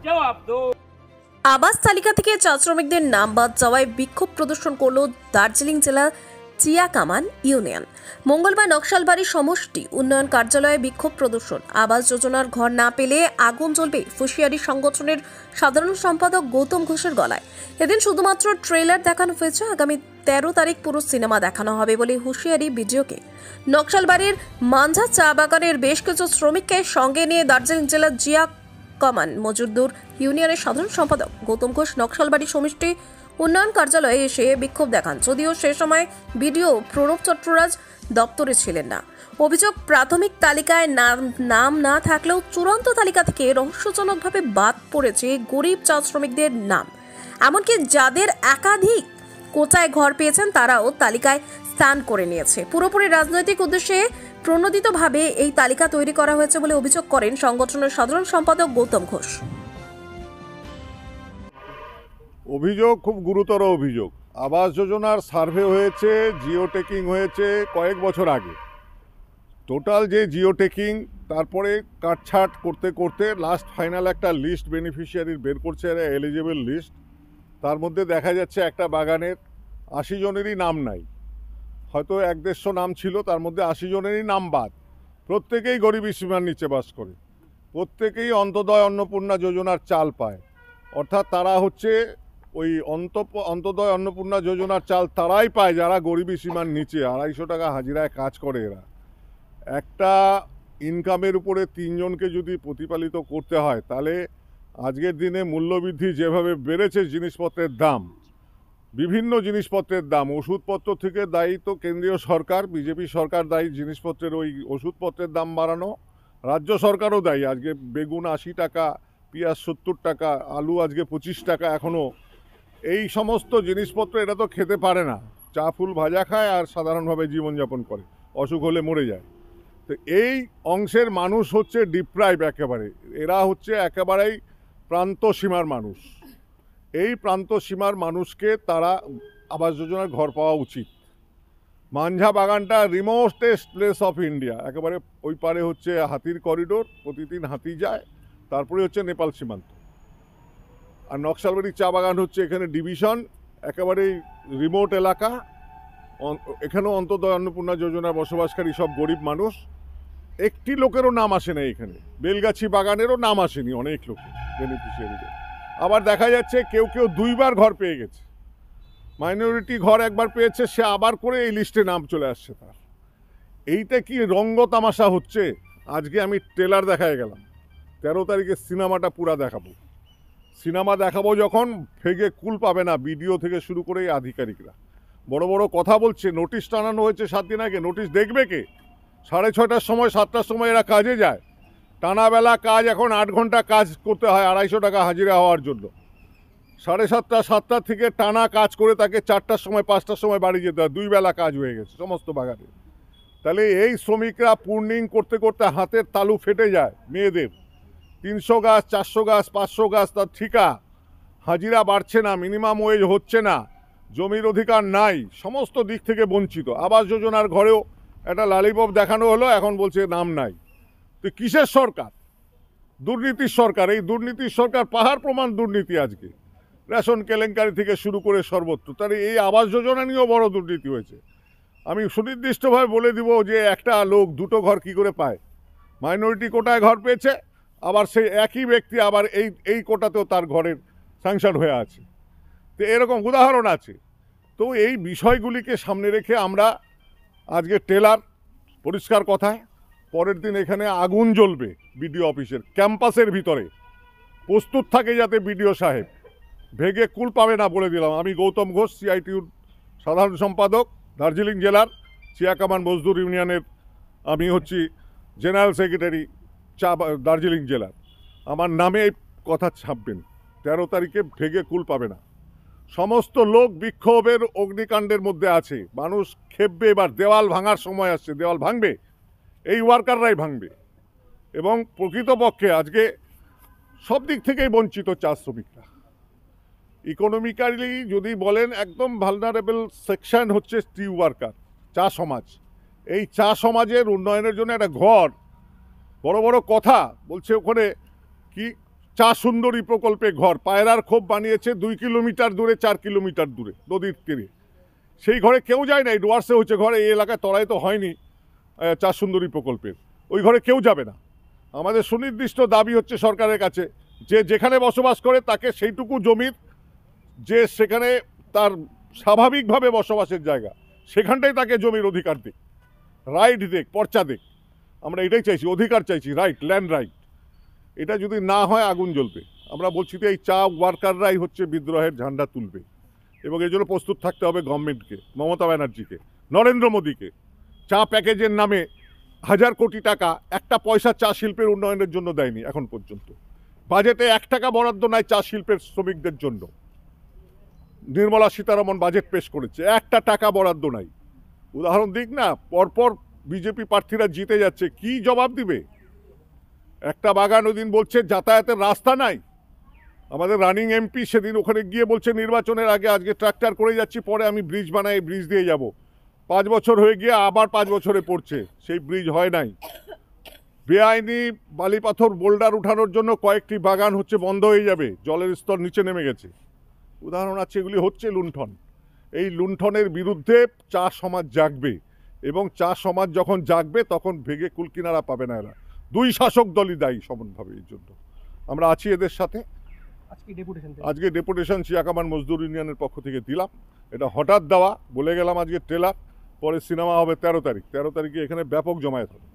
জবাব দো। আবাস তালিকা থেকে চা শ্রমিকদের নাম বাদ যাওয়ায় বিক্ষোভ প্রদর্শন করল দার্জিলিং জেলা চিয়াকামান ইউনিয়ন। মঙ্গলবার নকশালবাড়ি সমষ্টি উন্নয়ন কার্যালয়ে বিক্ষোভ প্রদর্শন। আবাস যোজনার ঘর না পেলে আগুন জ্বলবে হুঁশিয়ারি সংগঠনের সাধারণ সম্পাদক গৌতম ঘোষের গলায়। এদিন শুধুমাত্র ট্রেলার দেখানো হয়েছে, আগামী 13 তারিখ পুরো সিনেমা দেখানো হবে বলে হুঁশিয়ারি ভিডিওকে। নকশালবাড়ির মাঞ্ঝা চা বাগানের বেশ কিছু শ্রমিককে সঙ্গে নিয়ে দার্জিলিং জেলা জিয়া কমান মজুরদুর ইউনিয়নের সাধারণ সম্পাদক গৌতম ঘোষ নকশালবাড়ি সমষ্টি উন্নয়ন কার্যালয়ে এসে বিক্ষোভ দেখান। যদিও সে সময় বিডিও প্রণব চট্টরাজ দপ্তরে ছিলেন না। অভিযোগ, প্রাথমিক তালিকায় নাম না থাকলেও চূড়ান্ত তালিকা থেকে রহস্যজনকভাবে বাদ পড়েছে গরিব চা শ্রমিকদের নাম। এমনকি যাদের একাধিক কোটায় ঘর পেয়েছেন তারাও তালিকায় স্থান করে নিয়েছে। পুরোপুরি রাজনৈতিক উদ্দেশ্যে প্রণোদিতভাবে এই তালিকা তৈরি করা হয়েছে বলে অভিযোগ করেন সংগঠনের সাধারণ সম্পাদক গৌতম ঘোষ। অভিযোগ খুব গুরুতর অভিযোগ। আবাস যোজনার সার্ভে হয়েছে, জিও টেকিং হয়েছে কয়েক বছর আগে। টোটাল যে জিও টেকিং, তারপরে কাটছাট করতে করতে লাস্ট ফাইনাল একটা লিস্ট বেনিফিশিয়ারির বের করছে, এলিজিবল লিস্ট। তার মধ্যে দেখা যাচ্ছে একটা বাগানের 80 জনেরই নাম নাই। হয়তো 1-150 নাম ছিল, তার মধ্যে 80 জনেরই নাম বাদ। প্রত্যেকেই গরিবী সীমার নিচে বাস করে, প্রত্যেকেই অন্তোদয় অন্নপূর্ণা যোজনার চাল পায়। অর্থাৎ তারা হচ্ছে ওই অন্তোদয় অন্নপূর্ণা যোজনার চাল তারাই পায় যারা গরিবী সীমার নিচে 250 টাকা হাজিরায় কাজ করে। এরা একটা ইনকামের উপরে 3 জনকে যদি প্রতিপালিত করতে হয়, তাহলে আজকের দিনে মূল্যবৃদ্ধি যেভাবে বেড়েছে, জিনিসপত্রের দাম, বিভিন্ন জিনিসপত্রের দাম, ওষুধপত্র থেকে দায়ী তো কেন্দ্রীয় সরকার, বিজেপি সরকার দায়ী জিনিসপত্রের ওই ওষুধপত্রের দাম বাড়ানো। রাজ্য সরকারও দায়ী। আজকে বেগুন 80 টাকা, পেঁয়াজ 70 টাকা, আলু আজকে 25 টাকা। এখনও এই সমস্ত জিনিসপত্র এরা তো খেতে পারে না, চা ফুল ভাজা খায় আর সাধারণভাবে জীবনযাপন করে, অসুখ হলে মরে যায়। তো এই অংশের মানুষ হচ্ছে ডিপ্রাইভ একেবারে। এরা হচ্ছে একেবারেই প্রান্ত সীমার মানুষ। এই প্রান্ত সীমার মানুষকে তারা আবাস যোজনার ঘর পাওয়া উচিত। মাঞ্ঝা বাগানটা রিমোটেস্ট প্লেস অফ ইন্ডিয়া, একেবারে ওই পারে হচ্ছে হাতির করিডোর, প্রতিদিন হাতি যায়, তারপরে হচ্ছে নেপাল সীমান্ত। আর নকশালবাড়ি চা বাগান হচ্ছে এখানে ডিভিশন, একেবারেই রিমোট এলাকা। এখানেও অন্তোদয় অন্নপূর্ণা যোজনায় বসবাসকারী সব গরিব মানুষ। একটি লোকেরও নাম আসে না এখানে। বেলগাছি বাগানেরও নাম আসেনি অনেক লোকের বেনিফিশিয়ারিদের। আবার দেখা যাচ্ছে কেউ কেউ 2 বার ঘর পেয়ে গেছে। মাইনরিটি ঘর একবার পেয়েছে, সে আবার করে এই লিস্টে নাম চলে আসছে তার। এইটা কি রঙ্গ তামাশা হচ্ছে? আজকে আমি ট্রেলার দেখায় গেলাম, 13 তারিখে সিনেমাটা পুরা দেখাবো। সিনেমা দেখাবো যখন, ফেগে কুল পাবে না বিডিও থেকে শুরু করে এই আধিকারিকরা। বড় বড় কথা বলছে, নোটিশ টানানো হয়েছে 7 দিন আগে। নোটিশ দেখবে কে? 6:30টার সময় 7টার সময় এরা কাজে যায়। টানাবেলা কাজ, এখন 8 ঘন্টা কাজ করতে হয় 250 টাকা হাজিরা হওয়ার জন্য। 7:30 7টা থেকে টানা কাজ করে তাকে 4টার সময় 5টার সময় বাড়ি যেতে হয়। 2 বেলা কাজ হয়ে গেছে সমস্ত বাগানে। তাহলে এই শ্রমিকরা পূর্ণিং করতে করতে হাতের তালু ফেটে যায়। মেয়েদের 300 গাছ, 400 গাছ, 500 গাছ তার ঠিকা, হাজিরা বাড়ছে না, মিনিমাম ওয়েজ হচ্ছে না, জমির অধিকার নাই, সমস্ত দিক থেকে বঞ্চিত। আবাস যোজনার ঘরেও একটা লালিপপ দেখানো হলো, এখন বলছে নাম নাই। তো কিসের সরকার? দুর্নীতির সরকার। এই দুর্নীতির সরকার পাহাড় প্রমাণ দুর্নীতি। আজকে রেশন কেলেঙ্কারি থেকে শুরু করে সর্বত্র। তাহলে এই আবাস যোজনা নিয়েও বড় দুর্নীতি হয়েছে। আমি সুনির্দিষ্টভাবে বলে দিব যে একটা লোক 2টো ঘর কি করে পায়? মাইনরিটি কোটায় ঘর পেয়েছে, আবার সেই একই ব্যক্তি আবার এই কোটাতেও তার ঘরের স্যাংশন হয়ে আছে। তো এরকম উদাহরণ আছে। তো এই বিষয়গুলিকে সামনে রেখে আমরা আজকে ট্রেলার, পরিষ্কার কথায় পরের দিন এখানে আগুন জ্বলবে বিডিও অফিসের ক্যাম্পাসের ভিতরে। প্রস্তুত থাকে যাতে বিডিও সাহেব ভেগে কুল পাবে না, বলে দিলাম। আমি গৌতম ঘোষ, সিআইটিউর সাধারণ সম্পাদক, দার্জিলিং জেলার চিয়াকামান মজদুর ইউনিয়নের। আমি হচ্ছি জেনারেল সেক্রেটারি দার্জিলিং জেলার। আমার নামে এই কথা ছাপবেন। 13 তারিখে ভেগে কুল পাবে না। সমস্ত লোক বিক্ষোভের অগ্নিকাণ্ডের মধ্যে আছে। মানুষ খেপবে। এবার দেওয়াল ভাঙার সময় আসছে। দেওয়াল ভাঙবে, এই ওয়ার্কাররাই ভাঙবে। এবং প্রকৃতপক্ষে আজকে সব দিক থেকেই বঞ্চিত চা শ্রমিকরা। ইকোনমিক্যালি যদি বলেন, একদম ভালনারেবল সেকশন হচ্ছে টি ওয়ার্কার, চা সমাজ। এই চা সমাজের উন্নয়নের জন্য একটা ঘর বড় বড় কথা বলছে ওখানে কি চা সুন্দরী প্রকল্পে ঘর পায়রার খোপ বানিয়েছে 2 কিলোমিটার দূরে 4 কিলোমিটার দূরে নদীর তীরে। সেই ঘরে কেউ যায় না, এই ডুয়ার্সে হচ্ছে ঘরে, এই এলাকায় তলায় তো হয়নি চা সুন্দরী প্রকল্পের, ওই ঘরে কেউ যাবে না। আমাদের সুনির্দিষ্ট দাবি হচ্ছে সরকারের কাছে যে যেখানে বসবাস করে তাকে সেইটুকু জমির যে সেখানে তার স্বাভাবিকভাবে বসবাসের জায়গা, সেখানটাই তাকে জমির অধিকার দিক, রাইট দিক, পর্চা দিক। আমরা এটাই চাইছি, অধিকার চাইছি, রাইট, ল্যান্ড রাইট। এটা যদি না হয় আগুন জ্বলবে। আমরা বলছি তো এই চা ওয়ার্কাররাই হচ্ছে বিদ্রোহের ঝান্ডা তুলবে, এবং এই জন্য প্রস্তুত থাকতে হবে গভর্নমেন্টকে, মমতা ব্যানার্জিকে, নরেন্দ্র মোদীকে। চা প্যাকেজের নামে 1000 কোটি টাকা একটা পয়সা চা শিল্পের উন্নয়নের জন্য দেয়নি এখন পর্যন্ত। বাজেটে 1 টাকা বরাদ্দ নাই চা শিল্পের শ্রমিকদের জন্য। নির্মলা সীতারমণ বাজেট পেশ করেছে, 1টা টাকা বরাদ্দ নাই। উদাহরণ দিক না, পরপর বিজেপি প্রার্থীরা জিতে যাচ্ছে, কি জবাব দিবে? একটা বাগান ওদিন বলছে যাতায়াতের রাস্তা নাই, আমাদের রানিং এমপি সেদিন ওখানে গিয়ে বলছে নির্বাচনের আগে আজকে ট্রাক্টর করে যাচ্ছি, পরে আমি ব্রিজ বানাই, ব্রিজ দিয়ে যাব। 5 বছর হয়ে গিয়ে আবার 5 বছরে পড়ছে, সেই ব্রিজ হয় নাই। বেআইনি বালি পাথর বোল্ডার উঠানোর জন্য কয়েকটি বাগান হচ্ছে বন্ধ হয়ে যাবে, জলের স্তর নিচে নেমে গেছে। উদাহরণ আছে, এগুলি হচ্ছে লুণ্ঠন। এই লুণ্ঠনের বিরুদ্ধে চা সমাজ জাগবে, এবং চা সমাজ যখন জাগবে তখন ভেগে কুলকিনারা পাবে না এরা। 2 শাসক দলই দায়ী সমানভাবে এই জন্য। আমরা আছি এদের সাথে। আজকে ডেপুটেশন চিয়াকামান মজদুর ইউনিয়নের পক্ষ থেকে দিলাম। এটা হঠাৎ দেওয়া, বলে গেলাম আজকে ট্রেলার, পরে সিনেমা হবে 13 তারিখ। 13 তারিখে এখানে ব্যাপক জমায়েত হবে।